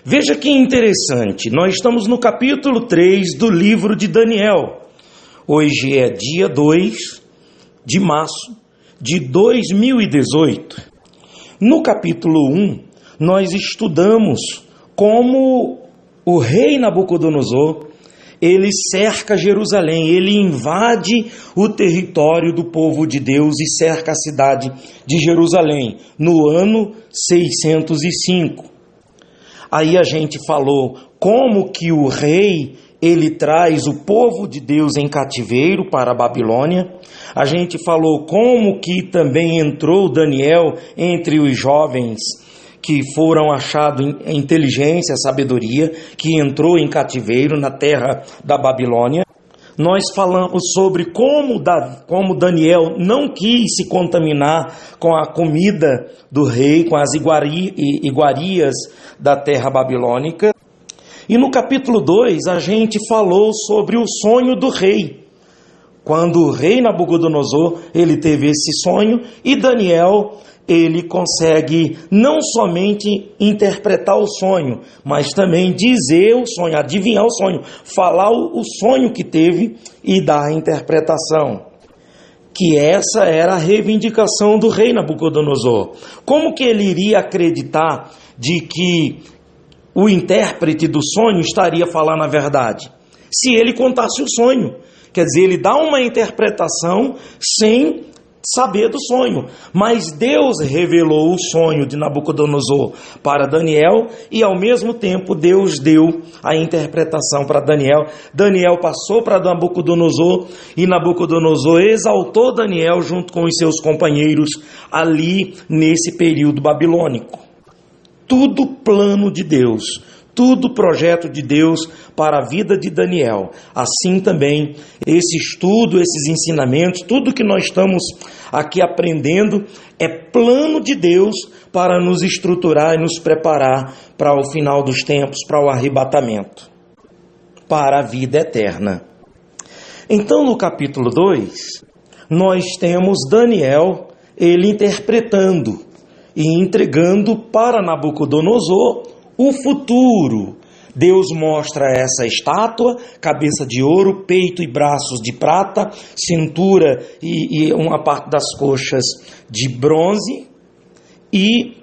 Veja que interessante, nós estamos no capítulo 3 do livro de Daniel. Hoje é dia 2 de março de 2018. No capítulo 1, nós estudamos como o rei Nabucodonosor, ele cerca Jerusalém, ele invade o território do povo de Deus e cerca a cidade de Jerusalém, no ano 605. Aí a gente falou como que o rei, ele traz o povo de Deus em cativeiro para a Babilônia. A gente falou como que também entrou Daniel entre os jovens que foram achados em inteligência, sabedoria, que entrou em cativeiro na terra da Babilônia. Nós falamos sobre como Daniel não quis se contaminar com a comida do rei, com as iguarias da terra babilônica. E no capítulo 2 a gente falou sobre o sonho do rei. Quando o rei Nabucodonosor, ele teve esse sonho, e Daniel, ele consegue não somente interpretar o sonho, mas também dizer o sonho, adivinhar o sonho, falar o sonho que teve e dar a interpretação. Que essa era a reivindicação do rei Nabucodonosor. Como que ele iria acreditar de que o intérprete do sonho estaria falando a verdade? Se ele contasse o sonho. Quer dizer, ele dá uma interpretação sem saber do sonho. Mas Deus revelou o sonho de Nabucodonosor para Daniel e ao mesmo tempo Deus deu a interpretação para Daniel. Daniel passou para Nabucodonosor e Nabucodonosor exaltou Daniel junto com os seus companheiros ali nesse período babilônico. Tudo plano de Deus, tudo projeto de Deus para a vida de Daniel. Assim também, esse estudo, esses ensinamentos, tudo que nós estamos aqui aprendendo é plano de Deus para nos estruturar e nos preparar para o final dos tempos, para o arrebatamento, para a vida eterna. Então, no capítulo 2, nós temos Daniel, ele interpretando e entregando para Nabucodonosor o futuro. Deus mostra essa estátua, cabeça de ouro, peito e braços de prata, cintura e uma parte das coxas de bronze e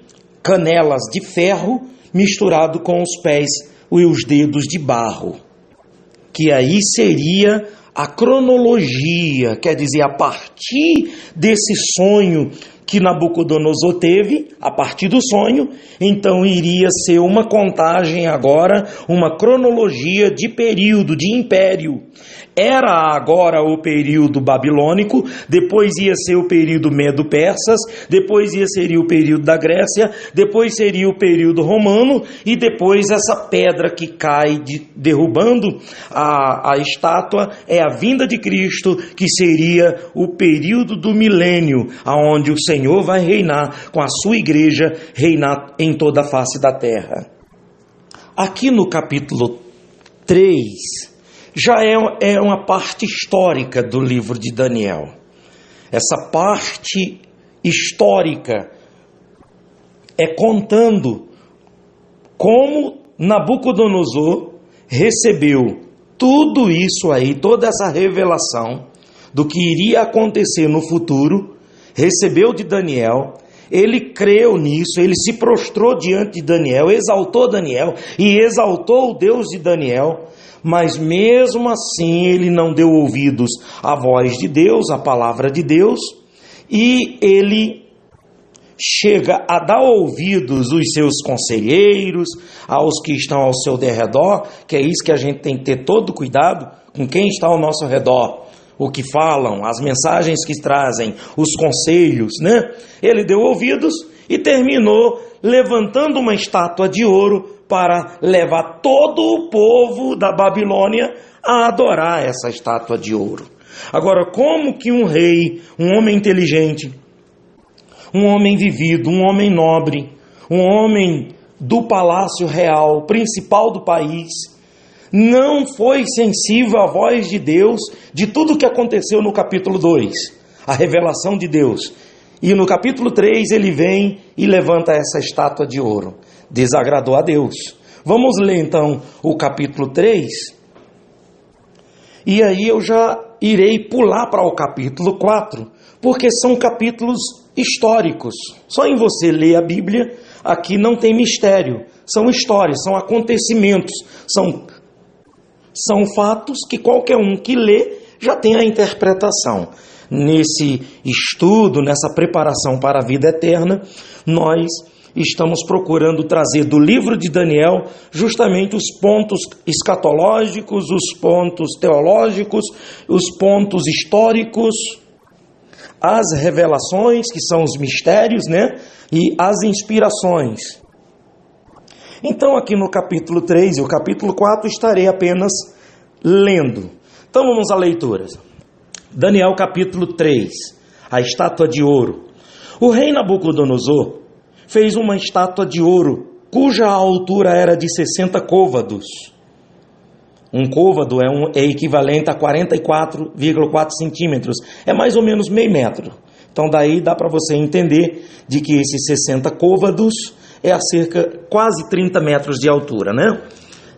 canelas de ferro misturado com os pés e os dedos de barro. Que aí seria a cronologia, quer dizer, a partir desse sonho que Nabucodonosor teve, a partir do sonho, então iria ser uma contagem agora, uma cronologia de período, de império. Era agora o período babilônico, depois ia ser o período medo-persas, depois seria o período da Grécia, depois seria o período romano, e depois essa pedra que cai derrubando a estátua é a vinda de Cristo, que seria o período do milênio, aonde o Senhor vai reinar com a sua igreja, reinar em toda a face da terra. Aqui no capítulo 3, já é uma parte histórica do livro de Daniel. Essa parte histórica é contando como Nabucodonosor recebeu tudo isso aí, toda essa revelação do que iria acontecer no futuro, recebeu de Daniel. Ele creu nisso, ele se prostrou diante de Daniel, exaltou Daniel e exaltou o Deus de Daniel, mas mesmo assim ele não deu ouvidos à voz de Deus, à palavra de Deus, e ele chega a dar ouvidos aos seus conselheiros, aos que estão ao seu derredor, que é isso que a gente tem que ter todo cuidado com quem está ao nosso redor. O que falam, as mensagens que trazem, os conselhos, né? Ele deu ouvidos e terminou levantando uma estátua de ouro para levar todo o povo da Babilônia a adorar essa estátua de ouro. Agora, como que um rei, um homem inteligente, um homem vivido, um homem nobre, um homem do palácio real, principal do país, não foi sensível à voz de Deus de tudo o que aconteceu no capítulo 2, a revelação de Deus. E no capítulo 3 ele vem e levanta essa estátua de ouro. Desagradou a Deus, Vamos ler então o capítulo 3, e aí eu já irei pular para o capítulo 4, porque são capítulos históricos. Só em você ler a Bíblia, aqui não tem mistério, são histórias, são acontecimentos, são fatos que qualquer um que lê já tem a interpretação. Nesse estudo, nessa preparação para a vida eterna, nós estamos procurando trazer do livro de Daniel justamente os pontos escatológicos, os pontos teológicos, os pontos históricos, as revelações, que são os mistérios, né? E as inspirações. Então aqui no capítulo 3 e o capítulo 4 estarei apenas lendo. Então vamos à leitura. Daniel capítulo 3, a estátua de ouro. O rei Nabucodonosor fez uma estátua de ouro, cuja altura era de 60 côvados. Um côvado é equivalente a 44,4 centímetros. É mais ou menos meio metro. Então daí dá para você entender de que esses 60 côvados é a cerca quase 30 metros de altura, né?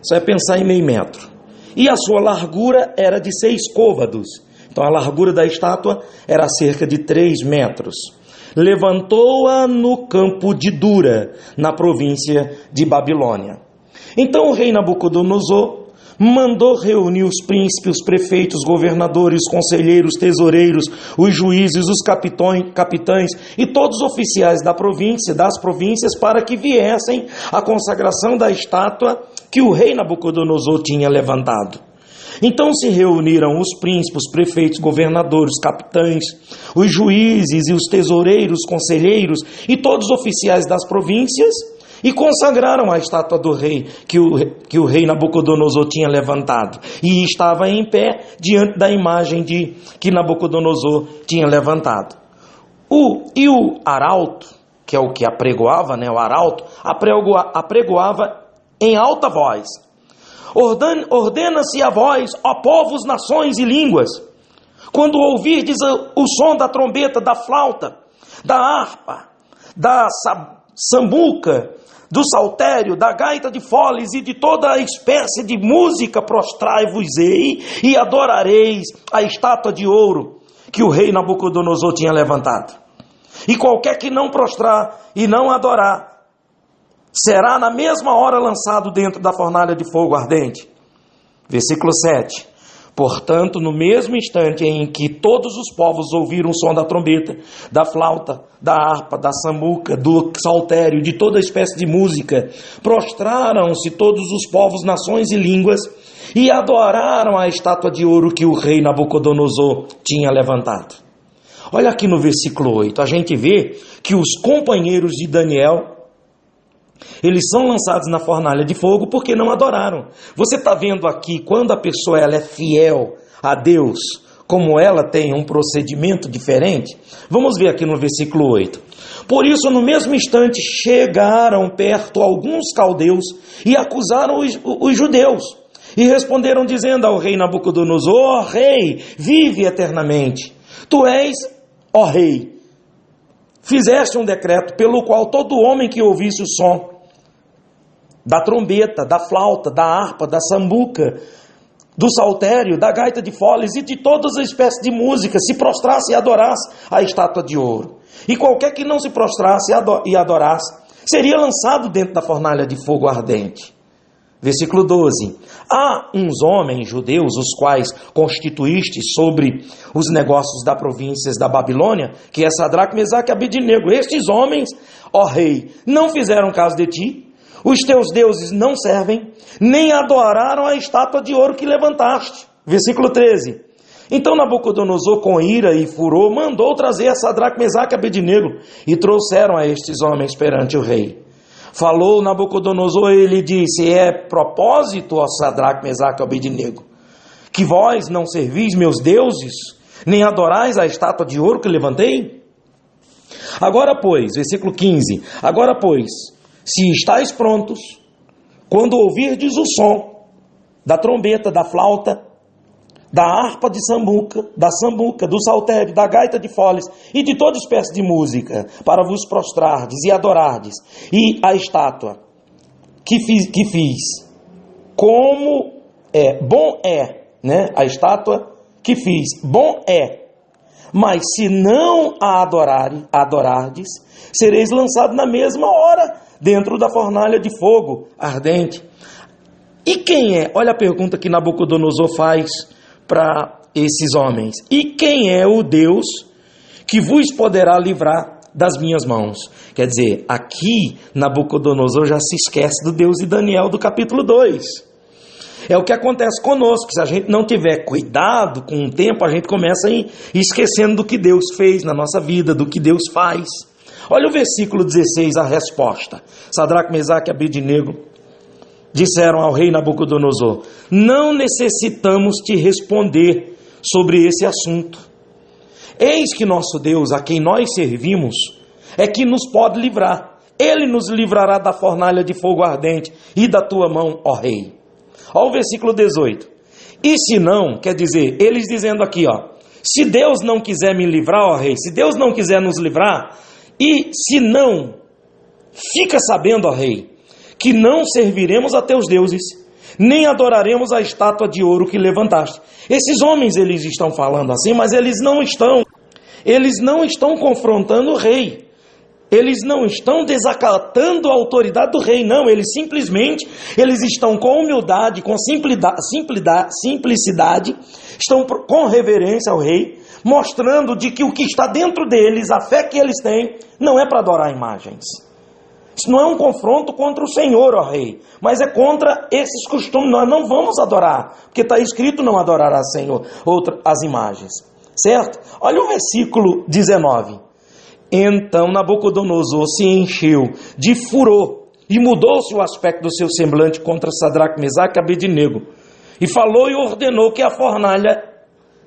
Só é pensar em meio metro. E a sua largura era de 6 côvados. Então a largura da estátua era cerca de 3 metros. Levantou-a no campo de Dura, na província de Babilônia. Então o rei Nabucodonosor mandou reunir os príncipes, os prefeitos, governadores, conselheiros, tesoureiros, os juízes, os capitães e todos os oficiais das províncias para que viessem à consagração da estátua que o rei Nabucodonosor tinha levantado. Então se reuniram os príncipes, os prefeitos, governadores, capitães, os juízes e os tesoureiros, conselheiros e todos os oficiais das províncias e consagraram a estátua do rei que o rei Nabucodonosor tinha levantado e estava em pé diante da imagem que Nabucodonosor tinha levantado. O arauto, que é o que apregoava, né, o arauto, apregoava em alta voz: ordena-se a vós, ó povos, nações e línguas, quando ouvirdes o som da trombeta, da flauta, da harpa, da sambuca, do saltério, da gaita de foles e de toda a espécie de música, prostrai-vos-ei e adorareis a estátua de ouro que o rei Nabucodonosor tinha levantado. E qualquer que não prostrar e não adorar, será na mesma hora lançado dentro da fornalha de fogo ardente. Versículo 7. Portanto, no mesmo instante em que todos os povos ouviram o som da trombeta, da flauta, da harpa, da sambuca, do saltério, de toda espécie de música, prostraram-se todos os povos, nações e línguas e adoraram a estátua de ouro que o rei Nabucodonosor tinha levantado. Olha aqui no versículo 8, a gente vê que os companheiros de Daniel, eles são lançados na fornalha de fogo porque não adoraram. Você está vendo aqui, quando a pessoa ela é fiel a Deus, como ela tem um procedimento diferente? Vamos ver aqui no versículo 8. Por isso, no mesmo instante, chegaram perto alguns caldeus e acusaram os judeus. E responderam dizendo ao rei Nabucodonosor: ó rei, vive eternamente. Tu és, ó rei, fizeste um decreto pelo qual todo homem que ouvisse o som da trombeta, da flauta, da harpa, da sambuca, do saltério, da gaita de foles e de todas as espécies de música se prostrasse e adorasse a estátua de ouro. E qualquer que não se prostrasse e adorasse seria lançado dentro da fornalha de fogo ardente. Versículo 12. Há uns homens judeus, os quais constituíste sobre os negócios da províncias da Babilônia, que é Sadraque, Mesaque e Abednego. Estes homens, ó rei, não fizeram caso de ti. Os teus deuses não servem, nem adoraram a estátua de ouro que levantaste. Versículo 13. Então Nabucodonosor, com ira e furor, mandou trazer a Sadraque, Mesaque e Abednego, e trouxeram a estes homens perante o rei. Falou Nabucodonosor, ele disse: é propósito, ó Sadraque, Mesaque e Abednego, que vós não servis meus deuses, nem adorais a estátua de ouro que levantei? Agora, pois, versículo 15, agora, pois, se estáis prontos, quando ouvirdes o som da trombeta, da flauta, da harpa de sambuca, do saltério, da gaita de foles e de toda espécie de música, para vos prostrardes e adorardes, e a estátua que fiz. Como é, bom é, né? A estátua que fiz, bom é. Mas se não a adorardes, sereis lançados na mesma hora dentro da fornalha de fogo ardente. E quem é? Olha a pergunta que Nabucodonosor faz para esses homens. E quem é o Deus que vos poderá livrar das minhas mãos? Quer dizer, aqui Nabucodonosor já se esquece do Deus de Daniel do capítulo 2. É o que acontece conosco. Se a gente não tiver cuidado com o tempo, a gente começa a ir esquecendo do que Deus fez na nossa vida, do que Deus faz. Olha o versículo 16, a resposta. Sadraque, Mesaque e Abednego disseram ao rei Nabucodonosor: não necessitamos te responder sobre esse assunto. Eis que nosso Deus, a quem nós servimos, é que nos pode livrar. Ele nos livrará da fornalha de fogo ardente e da tua mão, ó rei. Olha o versículo 18. E se não, quer dizer, eles dizendo aqui, ó, se Deus não quiser me livrar, ó rei, se Deus não quiser nos livrar, e se não, fica sabendo, ó rei, que não serviremos a teus deuses, nem adoraremos a estátua de ouro que levantaste. Esses homens, eles estão falando assim, mas eles não estão confrontando o rei. Eles não estão desacatando a autoridade do rei, não. Eles estão com humildade, com simplicidade, estão com reverência ao rei, mostrando de que o que está dentro deles, a fé que eles têm, não é para adorar imagens. Isso não é um confronto contra o Senhor, ó rei, mas é contra esses costumes. Nós não vamos adorar, porque está escrito não adorará, Senhor, as imagens, certo? Olha o versículo 19. Então Nabucodonosor se encheu de furor e mudou-se o aspecto do seu semblante contra Sadraque, Mesaque e Abednego, e falou e ordenou que a fornalha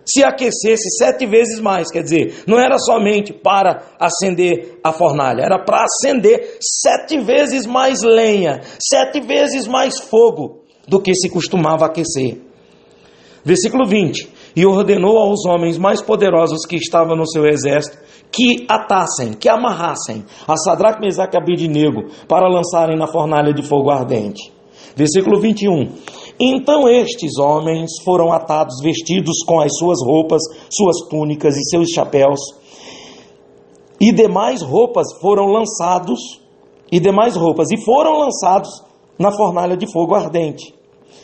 se aquecesse 7 vezes mais. Quer dizer, não era somente para acender a fornalha, era para acender 7 vezes mais lenha, 7 vezes mais fogo do que se costumava aquecer. Versículo 20. E ordenou aos homens mais poderosos que estavam no seu exército que atassem, que amarrassem a Sadraque, Mesaque e Abednego para lançarem na fornalha de fogo ardente. Versículo 21. Então estes homens foram atados, vestidos com as suas roupas, suas túnicas e seus chapéus, e demais roupas foram lançados na fornalha de fogo ardente.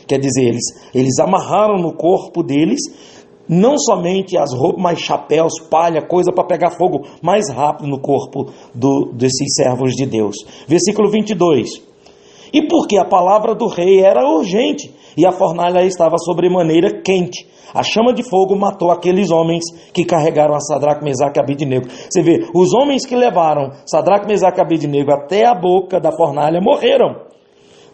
Quer dizer, eles amarraram no corpo deles não somente as roupas, mas chapéus, palha, coisa para pegar fogo mais rápido no corpo desses servos de Deus. Versículo 22. E porque a palavra do rei era urgente, e a fornalha estava sobremaneira quente, a chama de fogo matou aqueles homens que carregaram a Sadraque, Mesaque e Abednego. Você vê, os homens que levaram Sadraque, Mesaque e Abednego até a boca da fornalha morreram.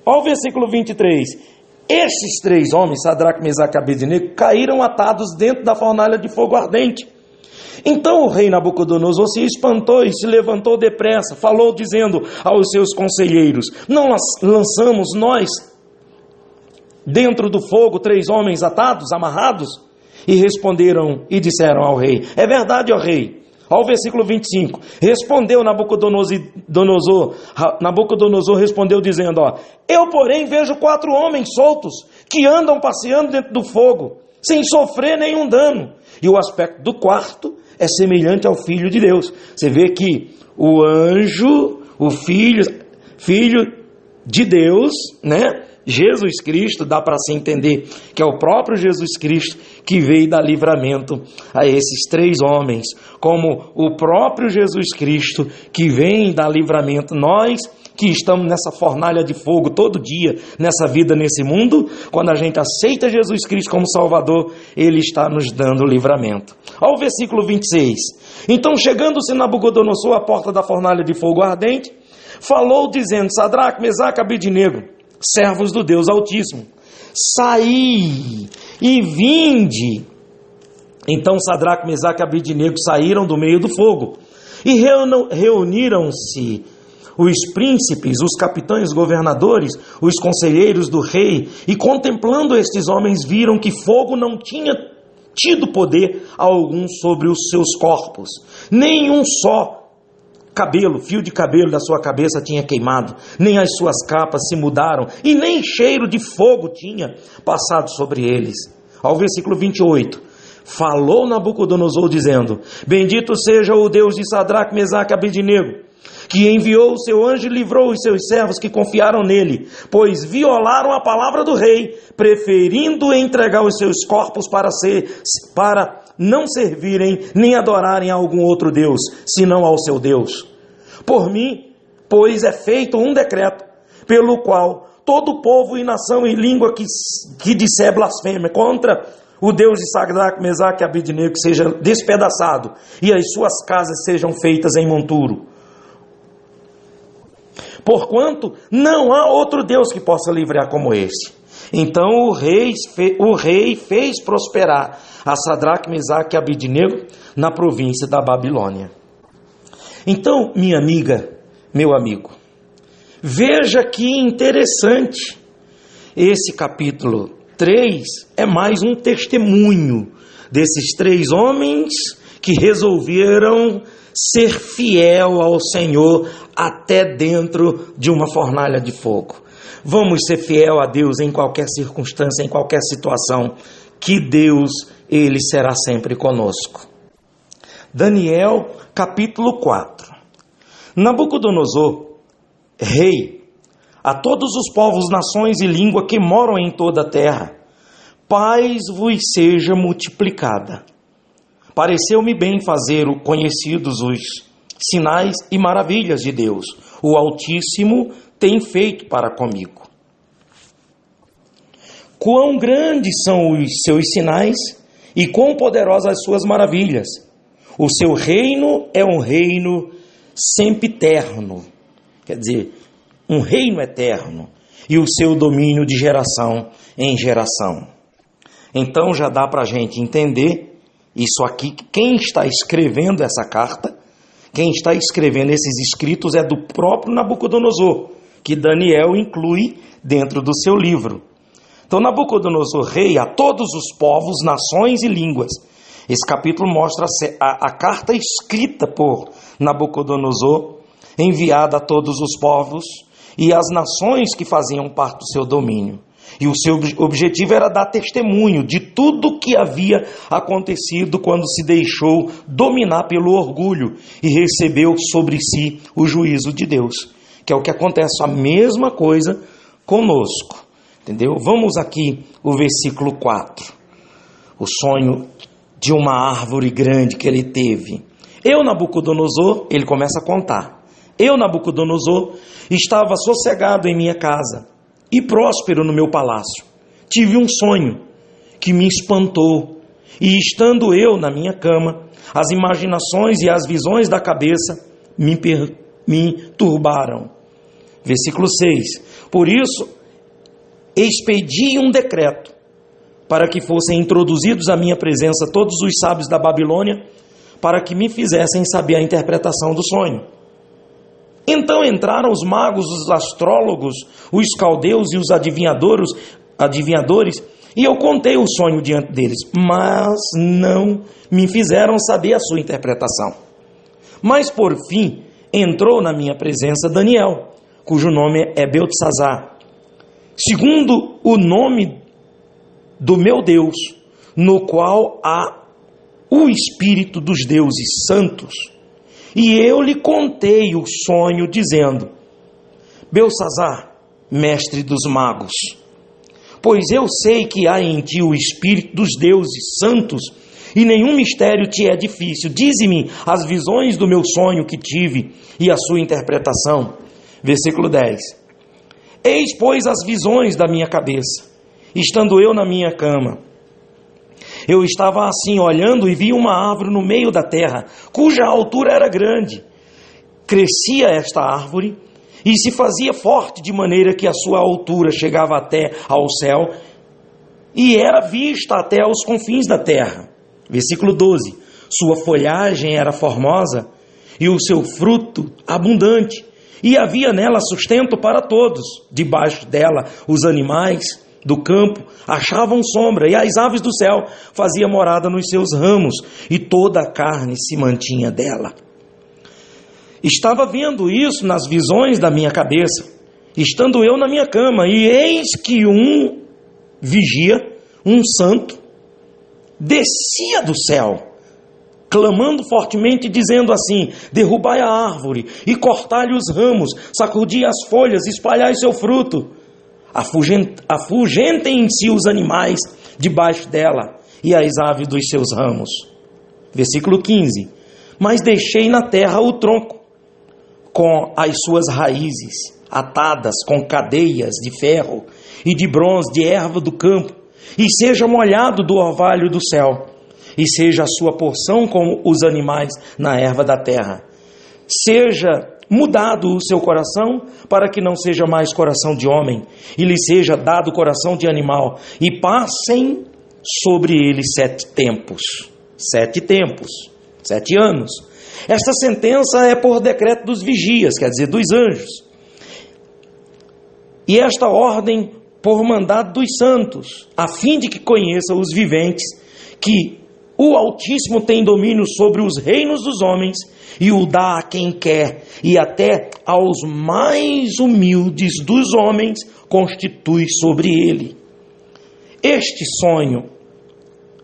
Olha o versículo 23. Esses 3 homens, Sadraque, Mesaque e Abednego, caíram atados dentro da fornalha de fogo ardente. Então o rei Nabucodonosor se espantou e se levantou depressa, falou dizendo aos seus conselheiros: não lançamos nós dentro do fogo 3 homens atados, amarrados? E responderam e disseram ao rei: é verdade, ó rei. Olha o versículo 25. Respondeu Nabucodonosor respondeu dizendo, ó, eu porém vejo 4 homens soltos que andam passeando dentro do fogo, sem sofrer nenhum dano. E o aspecto do quarto é semelhante ao Filho de Deus. Você vê que o anjo, o filho de Deus, né? Jesus Cristo, dá para se entender que é o próprio Jesus Cristo que veio dar livramento a esses 3 homens, como o próprio Jesus Cristo que vem dar livramento. Nós que estamos nessa fornalha de fogo todo dia, nessa vida, nesse mundo, quando a gente aceita Jesus Cristo como Salvador, Ele está nos dando livramento. Olha o versículo 26. Então, chegando-se Nabucodonosor à porta da fornalha de fogo ardente, falou dizendo, Sadraque, Mesaque e Abednego, servos do Deus Altíssimo, saí e vinde. Então Sadraque, Mesaque e Abednego saíram do meio do fogo e reuniram-se os príncipes, os capitães, governadores, os conselheiros do rei, e contemplando estes homens viram que fogo não tinha tido poder algum sobre os seus corpos, nenhum só cabelo, fio de cabelo da sua cabeça tinha queimado, nem as suas capas se mudaram, e nem cheiro de fogo tinha passado sobre eles. Ao versículo 28, falou Nabucodonosor dizendo: bendito seja o Deus de Sadraque, Mesaque e Abednego, que enviou o seu anjo e livrou os seus servos que confiaram nele, pois violaram a palavra do rei, preferindo entregar os seus corpos para não servirem nem adorarem a algum outro Deus, senão ao seu Deus. Por mim, pois é feito um decreto, pelo qual todo povo e nação e língua que disser blasfêmia contra o Deus de Sadraque, Mesaque e Abednego seja despedaçado, e as suas casas sejam feitas em monturo. Porquanto não há outro Deus que possa livrar como esse. Então o rei fez prosperar a Sadraque, Mesaque e Abednego na província da Babilônia. Então, minha amiga, meu amigo, veja que interessante. Esse capítulo 3 é mais um testemunho desses 3 homens que resolveram ser fiel ao Senhor até dentro de uma fornalha de fogo. Vamos ser fiel a Deus em qualquer circunstância, em qualquer situação, que Deus, Ele será sempre conosco. Daniel, capítulo 4. Nabucodonosor, rei, a todos os povos, nações e língua que moram em toda a terra, paz vos seja multiplicada. Pareceu-me bem fazer conhecidos os sinais e maravilhas de Deus. O Altíssimo tem feito para comigo. Quão grandes são os seus sinais e quão poderosas as suas maravilhas. O seu reino é um reino sempiterno, quer dizer, um reino eterno, e o seu domínio de geração em geração. Então já dá para a gente entender isso aqui. Quem está escrevendo essa carta, quem está escrevendo esses escritos é do próprio Nabucodonosor, que Daniel inclui dentro do seu livro. Então Nabucodonosor, rei a todos os povos, nações e línguas. Esse capítulo mostra a carta escrita por Nabucodonosor, enviada a todos os povos e as nações que faziam parte do seu domínio. E o seu objetivo era dar testemunho de tudo que havia acontecido quando se deixou dominar pelo orgulho e recebeu sobre si o juízo de Deus, que é o que acontece, a mesma coisa conosco, entendeu? Vamos aqui o versículo 4, o sonho de uma árvore grande que ele teve. Eu, Nabucodonosor, ele começa a contar, eu, Nabucodonosor, estava sossegado em minha casa e próspero no meu palácio. Tive um sonho que me espantou, e estando eu na minha cama, as imaginações e as visões da cabeça me turbaram. Versículo 6. Por isso, expedi um decreto para que fossem introduzidos à minha presença todos os sábios da Babilônia, para que me fizessem saber a interpretação do sonho. Então entraram os magos, os astrólogos, os caldeus e os adivinhadores, e eu contei o sonho diante deles, mas não me fizeram saber a sua interpretação. Mas por fim entrou na minha presença Daniel, cujo nome é Beltesazar, segundo o nome do meu Deus, no qual há o Espírito dos deuses santos. E eu lhe contei o sonho, dizendo: Beltesazar, mestre dos magos, pois eu sei que há em ti o Espírito dos deuses santos, e nenhum mistério te é difícil. Dize-me as visões do meu sonho que tive e a sua interpretação. Versículo 10. Eis, pois, as visões da minha cabeça, estando eu na minha cama. Eu estava assim, olhando, e vi uma árvore no meio da terra, cuja altura era grande. Crescia esta árvore e se fazia forte, de maneira que a sua altura chegava até ao céu, e era vista até aos confins da terra. Versículo 12. Sua folhagem era formosa, e o seu fruto abundante, e havia nela sustento para todos. Debaixo dela os animais do campo achavam sombra, e as aves do céu faziam morada nos seus ramos, e toda a carne se mantinha dela. Estava vendo isso nas visões da minha cabeça, estando eu na minha cama, e eis que um vigia, um santo, descia do céu, clamando fortemente, dizendo assim: derrubai a árvore e cortai-lhe os ramos, sacudi as folhas, espalhai seu fruto, afugentem-se os animais debaixo dela e as aves dos seus ramos. Versículo 15: mas deixei na terra o tronco, com as suas raízes atadas com cadeias de ferro e de bronze, de erva do campo, e seja molhado do orvalho do céu, e seja a sua porção como os animais na erva da terra. Seja mudado o seu coração, para que não seja mais coração de homem, e lhe seja dado coração de animal, e passem sobre ele 7 tempos. 7 tempos, 7 anos. Esta sentença é por decreto dos vigias, quer dizer, dos anjos. E esta ordem por mandado dos santos, a fim de que conheçam os viventes que o Altíssimo tem domínio sobre os reinos dos homens e o dá a quem quer, e até aos mais humildes dos homens constitui sobre ele. Este sonho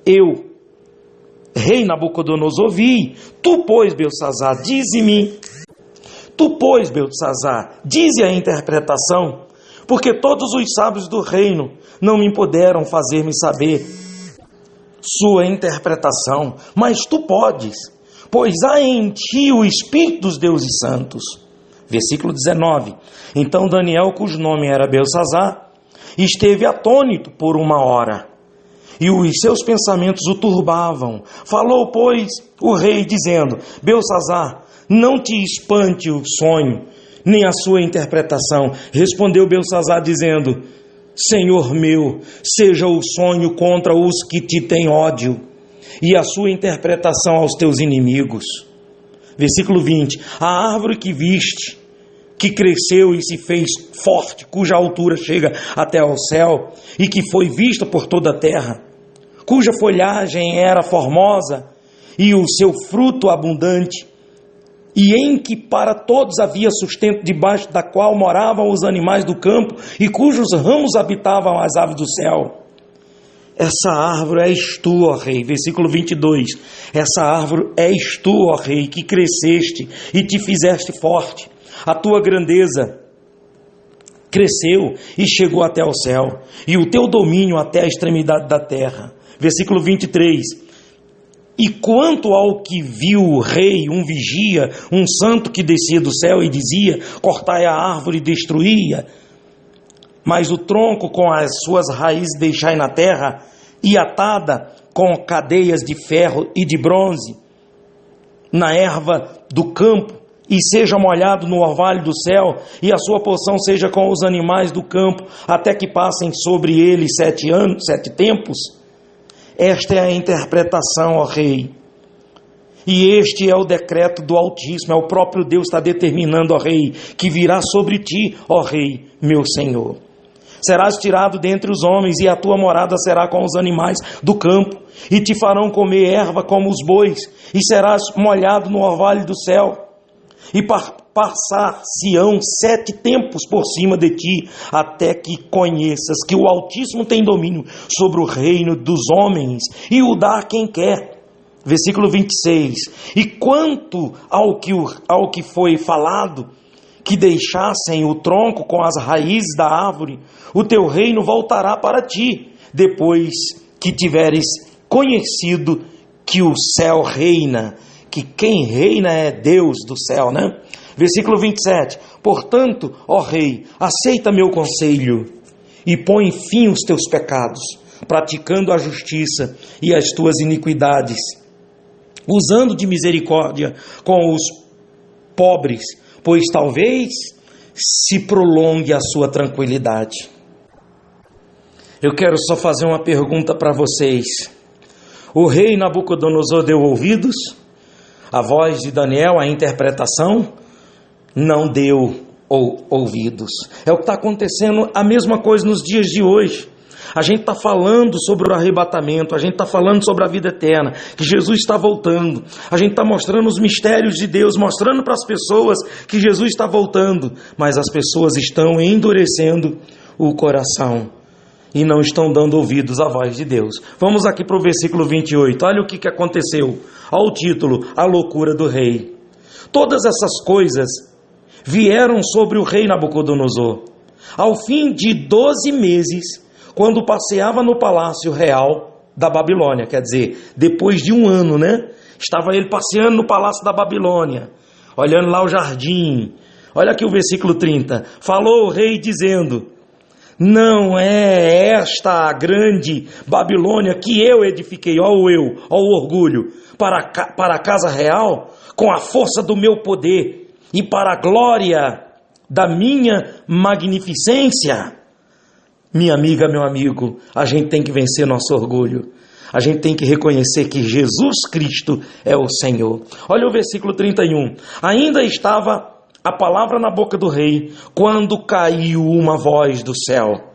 eu, rei Nabucodonosor, vi. Tu, pois, Beltsazar, dize-me. Tu, pois, Beltsazar, dize a interpretação, porque todos os sábios do reino não me puderam fazer-me saber sua interpretação, mas tu podes, pois há em ti o Espírito dos deuses santos. Versículo 19. Então Daniel, cujo nome era Beltsazar, esteve atônito por 1 hora, e os seus pensamentos o turbavam. Falou, pois, o rei, dizendo: Beltsazar, não te espante o sonho, nem a sua interpretação. Respondeu Beltsazar, dizendo: Senhor meu, seja o sonho contra os que te têm ódio, e a sua interpretação aos teus inimigos. Versículo 20. A árvore que viste, que cresceu e se fez forte, cuja altura chega até ao céu, e que foi vista por toda a terra, cuja folhagem era formosa, e o seu fruto abundante, e em que para todos havia sustento, debaixo da qual moravam os animais do campo, e cujos ramos habitavam as aves do céu. Essa árvore és tu, ó rei. Versículo 22. Essa árvore és tu, ó rei, que cresceste e te fizeste forte. A tua grandeza cresceu e chegou até o céu, e o teu domínio até a extremidade da terra. Versículo 23. E quanto ao que viu o rei, um vigia, um santo que descia do céu e dizia: cortai a árvore e destruía, mas o tronco com as suas raízes deixai na terra, e atada com cadeias de ferro e de bronze na erva do campo, e seja molhado no orvalho do céu, e a sua porção seja com os animais do campo, até que passem sobre ele 7 anos, 7 tempos. Esta é a interpretação, ó rei, e este é o decreto do Altíssimo. É o próprio Deus que está determinando, ó rei, que virá sobre ti, ó rei, meu Senhor. Serás tirado dentre os homens, e a tua morada será com os animais do campo, e te farão comer erva como os bois, e serás molhado no orvalho do céu, e passar-se-ão 7 tempos por cima de ti, até que conheças que o Altíssimo tem domínio sobre o reino dos homens, e o dá a quem quer. Versículo 26. E quanto ao que foi falado, que deixassem o tronco com as raízes da árvore, o teu reino voltará para ti, depois que tiveres conhecido que o céu reina, que quem reina é Deus do céu, né? Versículo 27. Portanto, ó rei, aceita meu conselho e põe fim aos teus pecados, praticando a justiça e as tuas iniquidades, usando de misericórdia com os pobres, pois talvez se prolongue a sua tranquilidade. Eu quero só fazer uma pergunta para vocês. O rei Nabucodonosor deu ouvidos? A voz de Daniel, a interpretação, não deu ouvidos. É o que está acontecendo, a mesma coisa nos dias de hoje. A gente está falando sobre o arrebatamento, a gente está falando sobre a vida eterna, que Jesus está voltando. A gente está mostrando os mistérios de Deus, mostrando para as pessoas que Jesus está voltando, mas as pessoas estão endurecendo o coração e não estão dando ouvidos à voz de Deus. Vamos aqui para o versículo 28, olha o que aconteceu. Ao título, a loucura do rei. Todas essas coisas vieram sobre o rei Nabucodonosor. Ao fim de 12 meses, quando passeava no palácio real da Babilônia, quer dizer, depois de um ano, né? Estava ele passeando no palácio da Babilônia, olhando lá o jardim. Olha aqui o versículo 30. Falou o rei dizendo: não é esta a grande Babilônia que eu edifiquei, ó o orgulho, para a casa real, com a força do meu poder e para a glória da minha magnificência? Minha amiga, meu amigo, a gente tem que vencer nosso orgulho. A gente tem que reconhecer que Jesus Cristo é o Senhor. Olha o versículo 31. Ainda estava a palavra na boca do rei, quando caiu uma voz do céu.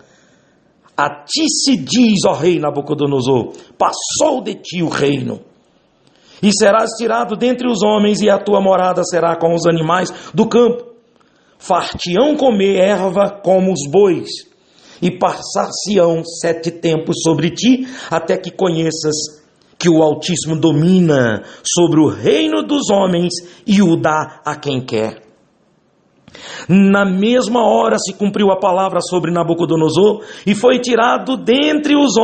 A ti se diz, ó rei Nabucodonosor, passou de ti o reino, e serás tirado dentre os homens, e a tua morada será com os animais do campo. Far-te-ão comer erva como os bois, e passar-se-ão 7 tempos sobre ti, até que conheças que o Altíssimo domina sobre o reino dos homens e o dá a quem quer. Na mesma hora se cumpriu a palavra sobre Nabucodonosor, e foi tirado dentre os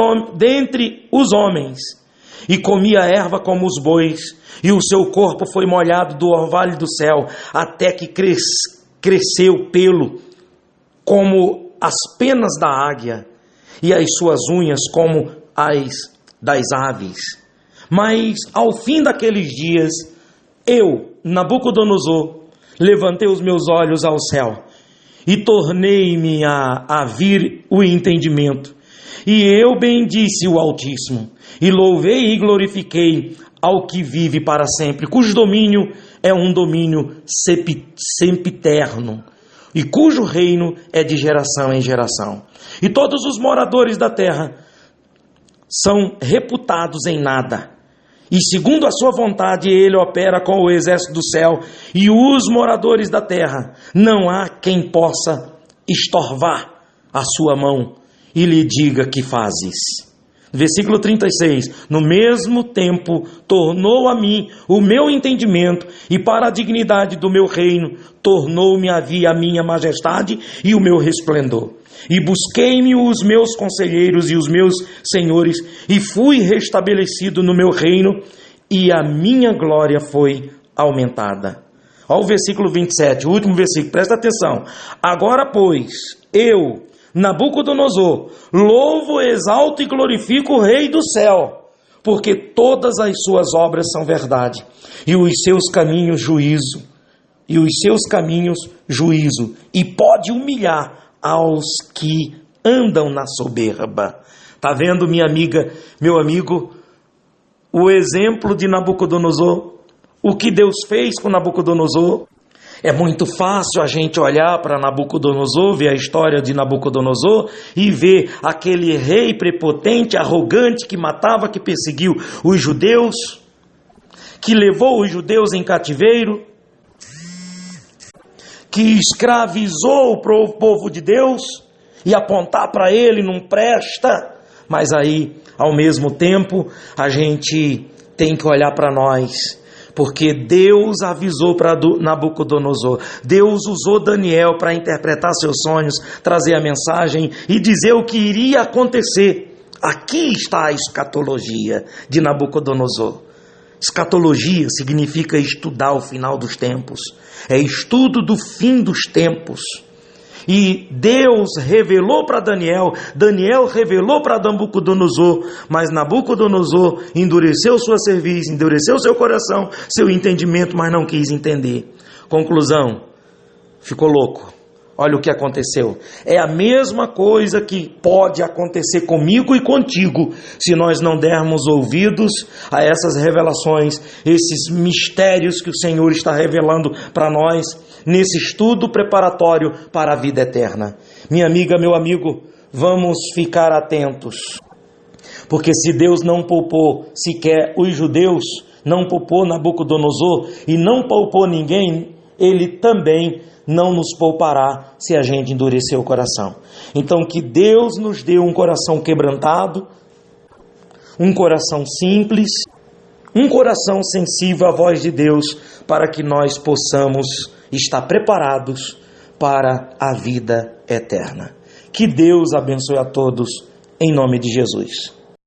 homens, e comia erva como os bois, e o seu corpo foi molhado do orvalho do céu, até que cresceu pelo como as penas da águia, e as suas unhas como as das aves. Mas ao fim daqueles dias, eu, Nabucodonosor, levantei os meus olhos ao céu, e tornei-me a vir o entendimento, e eu bendisse o Altíssimo, e louvei e glorifiquei ao que vive para sempre, cujo domínio é um domínio sempiterno, e cujo reino é de geração em geração. E todos os moradores da terra são reputados em nada, e segundo a sua vontade ele opera com o exército do céu, e os moradores da terra, não há quem possa estorvar a sua mão e lhe diga: que fazes? Versículo 36, no mesmo tempo tornou a mim o meu entendimento, e para a dignidade do meu reino tornou-me a minha majestade e o meu resplendor. E busquei-me os meus conselheiros e os meus senhores, e fui restabelecido no meu reino, e a minha glória foi aumentada. Olha o versículo 27, o último versículo, presta atenção. Agora, pois, eu, Nabucodonosor, louvo, exalto e glorifico o Rei do céu, porque todas as suas obras são verdade, e os seus caminhos juízo, e pode humilhar aos que andam na soberba. Está vendo, minha amiga, meu amigo, o exemplo de Nabucodonosor, o que Deus fez com Nabucodonosor? É muito fácil a gente olhar para Nabucodonosor, ver a história de Nabucodonosor e ver aquele rei prepotente, arrogante, que matava, que perseguiu os judeus, que levou os judeus em cativeiro, que escravizou o povo de Deus, e apontar para ele: não presta. Mas aí, ao mesmo tempo, a gente tem que olhar para nós, porque Deus avisou para Nabucodonosor, Deus usou Daniel para interpretar seus sonhos, trazer a mensagem e dizer o que iria acontecer. Aqui está a escatologia de Nabucodonosor. Escatologia significa estudar o final dos tempos, é estudo do fim dos tempos. E Deus revelou para Daniel, Daniel revelou para Nabucodonosor, mas Nabucodonosor endureceu sua cerviz, endureceu seu coração, seu entendimento, mas não quis entender. Conclusão, ficou louco. Olha o que aconteceu. É a mesma coisa que pode acontecer comigo e contigo, se nós não dermos ouvidos a essas revelações, esses mistérios que o Senhor está revelando para nós, nesse estudo preparatório para a vida eterna. Minha amiga, meu amigo, vamos ficar atentos. Porque se Deus não poupou sequer os judeus, não poupou Nabucodonosor e não poupou ninguém, Ele também não nos poupará se a gente endurecer o coração. Então que Deus nos dê um coração quebrantado, um coração simples, um coração sensível à voz de Deus, para que nós possamos estar preparados para a vida eterna. Que Deus abençoe a todos, em nome de Jesus.